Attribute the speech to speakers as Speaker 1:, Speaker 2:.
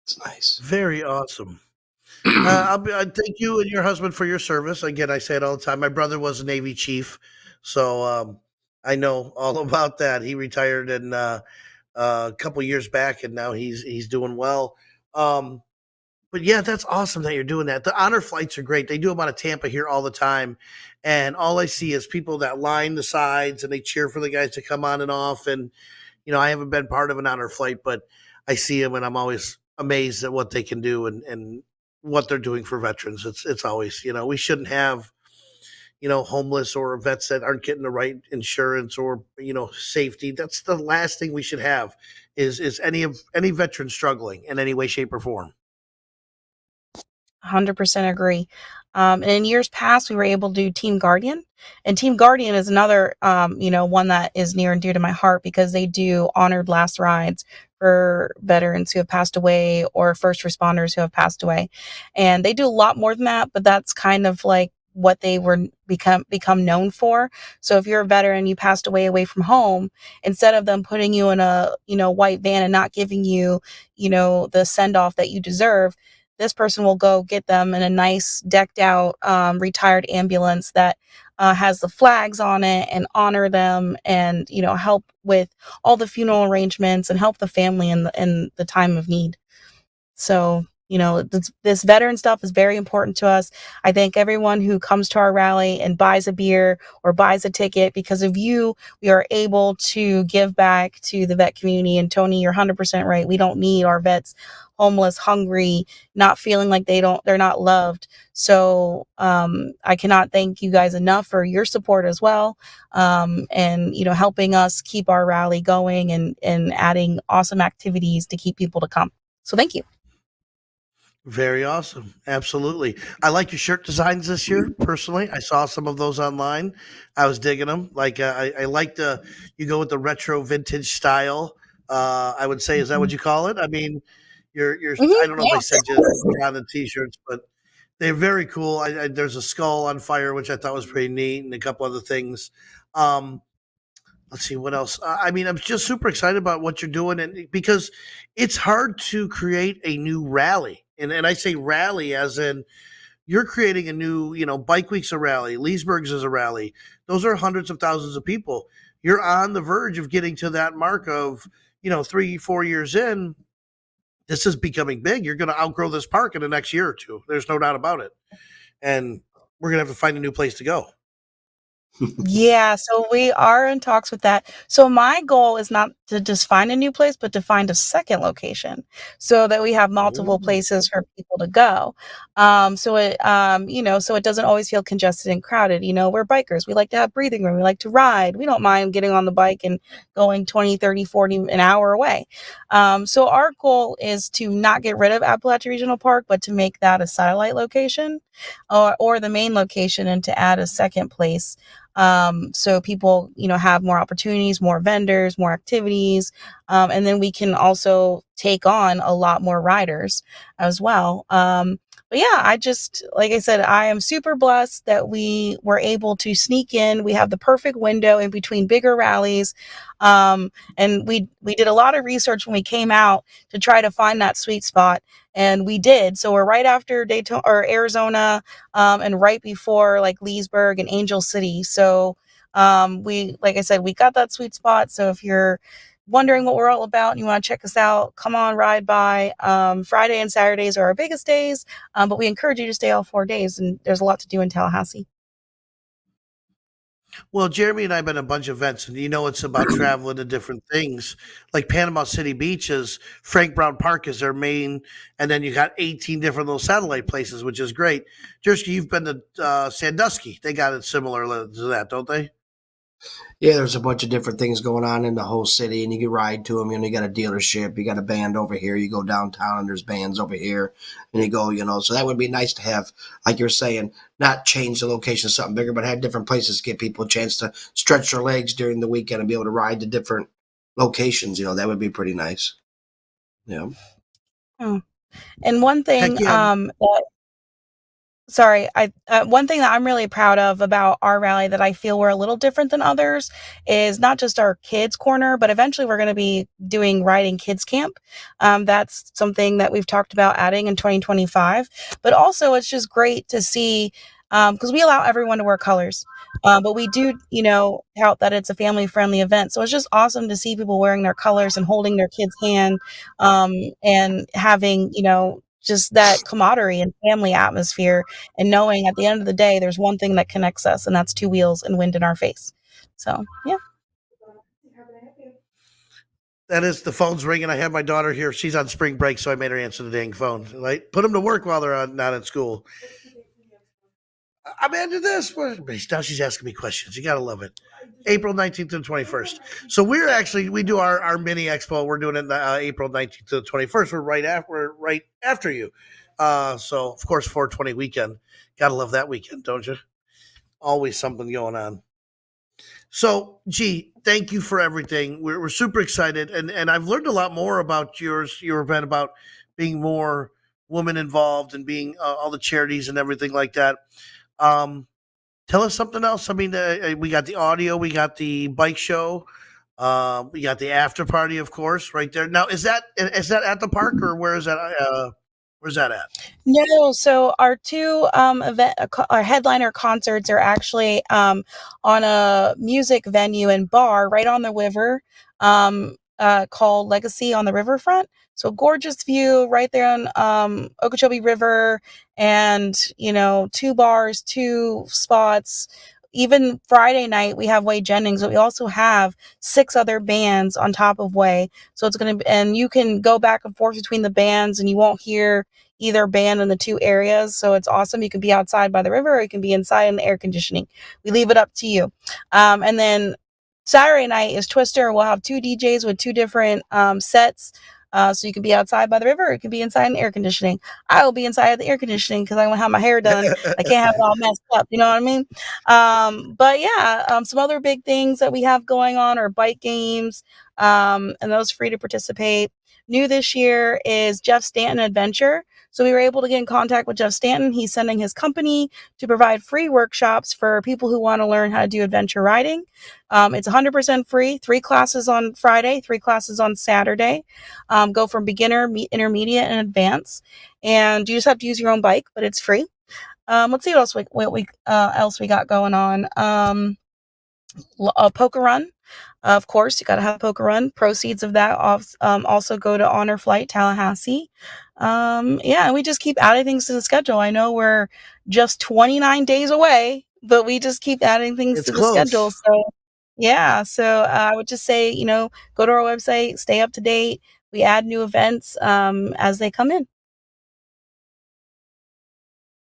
Speaker 1: It's nice.
Speaker 2: Very awesome. I thank you and your husband for your service. Again, I say it all the time. My brother was a Navy chief, so I know all about that. He retired a couple years back, and now he's doing well. Um, but yeah, that's awesome that you're doing that. The honor flights are great. They do them out of Tampa here all the time, and all I see is people that line the sides and they cheer for the guys to come on and off. And I haven't been part of an honor flight, but I see them and I'm always amazed at what they can do and what they're doing for veterans. It's always, we shouldn't have, homeless or vets that aren't getting the right insurance or, safety. That's the last thing we should have is any veteran struggling in any way, shape, or form.
Speaker 3: 100% agree. And in years past, we were able to do Team Guardian, and Team Guardian is another, one that is near and dear to my heart because they do honored last rides for veterans who have passed away or first responders who have passed away, and they do a lot more than that. But that's kind of like what they were become known for. So if you're a veteran, you passed away from home, instead of them putting you in a white van and not giving you the send off that you deserve, this person will go get them in a nice decked out retired ambulance that has the flags on it and honor them and help with all the funeral arrangements and help the family in the time of need. So, this veteran stuff is very important to us. I thank everyone who comes to our rally and buys a beer or buys a ticket. Because of you, we are able to give back to the vet community. And Tony, you're 100% right. We don't need our vets homeless, hungry, not feeling like they're not loved. So I cannot thank you guys enough for your support as well. And helping us keep our rally going and adding awesome activities to keep people to come. So thank you.
Speaker 2: Very awesome. Absolutely. I like your shirt designs this year, personally. I saw some of those online. I was digging them. Like, I like you go with the retro vintage style. I would say, is that what you call it? I mean, I don't know if they
Speaker 3: Yes.
Speaker 2: said you on the t-shirts, but they're very cool. There's a skull on fire, which I thought was pretty neat, and a couple other things. Um, let's see what else. I mean, I'm just super excited about what you're doing, and because it's hard to create a new rally, and I say rally as in you're creating a new, Bike Week's a rally, Leesburg's is a rally. Those are hundreds of thousands of people. You're on the verge of getting to that mark of, 3, 4 years in. This is becoming big. You're going to outgrow this park in the next year or two. There's no doubt about it. And we're going to have to find a new place to go.
Speaker 3: Yeah, so we are in talks with that. So my goal is not to just find a new place, but to find a second location so that we have multiple
Speaker 2: Ooh.
Speaker 3: places for people to go. So it doesn't always feel congested and crowded. We're bikers. We like to have breathing room. We like to ride. We don't mind getting on the bike and going 20, 30, 40 an hour away. So our goal is to not get rid of Appalachia Regional Park, but to make that a satellite location or the main location and to add a second place, so people have more opportunities, more vendors, more activities, and then we can also take on a lot more riders as well. But yeah, like I said, I am super blessed that we were able to sneak in. We have the perfect window in between bigger rallies. And we did a lot of research when we came out to try to find that sweet spot, and we did. So we're right after Daytona or Arizona, and right before like Leesburg and Angel City. So like I said, we got that sweet spot. So if you're wondering what we're all about and you want to check us out, come on, ride by. Friday and Saturdays are our biggest days, but we encourage you to stay all 4 days, and there's a lot to do in Tallahassee.
Speaker 2: Well, Jeremy and I have been to a bunch of events, and it's about traveling to different things. Like Panama City Beach is Frank Brown Park is their main, and then you got 18 different little satellite places, which is great. Jersey, you've been to Sandusky. They got it similar to that, don't they?
Speaker 1: Yeah, there's a bunch of different things going on in the whole city, and you can ride to them. You got a dealership, you got a band over here. You go downtown, and there's bands over here, and you go, So that would be nice to have, like you're saying, not change the location to something bigger, but have different places to give people a chance to stretch their legs during the weekend and be able to ride to different locations. That would be pretty nice. Yeah.
Speaker 3: Oh. And one thing
Speaker 2: Heck yeah.
Speaker 3: sorry, I one thing that I'm really proud of about our rally that I feel we're a little different than others is not just our kids corner, but eventually we're going to be doing riding kids camp. That's something that we've talked about adding in 2025. But also, it's just great to see because we allow everyone to wear colors. But we do, tout that it's a family friendly event. So it's just awesome to see people wearing their colors and holding their kids' hand and having, just that camaraderie and family atmosphere and knowing at the end of the day there's one thing that connects us and that's two wheels and wind in our face. So yeah.
Speaker 2: That is, the phone's ringing. I have my daughter here. She's on spring break, so I made her answer the dang phone. Like, put them to work while they're not at school. I'm into this. Now she's asking me questions. You gotta love it. April 19th to 21st. So we do our mini expo. We're doing it April 19th to the 21st. We're right after you. So of course 420 weekend. Gotta love that weekend, don't you? Always something going on. So, G, thank you for everything. We're super excited, and I've learned a lot more about your event, about being more woman involved and being all the charities and everything like that. Um, Tell us something else. I mean, we got the audio, we got the bike show, we got the after party, of course, right there. Now, is that at the park or where is that? Where's that at?
Speaker 3: No, so our two our headliner concerts are actually on a music venue and bar right on the river, called Legacy on the Riverfront. So gorgeous view right there on Okeechobee River, and two bars, two spots. Even Friday night we have Way Jennings, but we also have six other bands on top of Way. So it's gonna be, and you can go back and forth between the bands, and you won't hear either band in the two areas. So it's awesome. You can be outside by the river or you can be inside in the air conditioning. We leave it up to you. And then Saturday night is Twister. We'll have two DJs with two different sets. So you can be outside by the river or you can be inside in air conditioning. I will be inside of the air conditioning because I want to have my hair done. I can't have it all messed up. You know what I mean? But yeah, some other big things that we have going on are bike games, and those free to participate. New this year is Jeff Stanton Adventure. So we were able to get in contact with Jeff Stanton. He's sending his company to provide free workshops for people who want to learn how to do adventure riding. It's 100% free. 3 classes on Friday, 3 classes on Saturday. Go from beginner, intermediate, and advanced. And you just have to use your own bike, but it's free. Let's see what else we got going on. A poker run. Of course, you got to have a poker run. Proceeds of that also go to Honor Flight Tallahassee. Yeah, and we just keep adding things to the schedule. I know we're just 29 days away, but we just keep adding things
Speaker 2: It's
Speaker 3: to the schedule.
Speaker 2: close.
Speaker 3: So, yeah, so I would just say, go to our website, stay up to date. We add new events as they come in.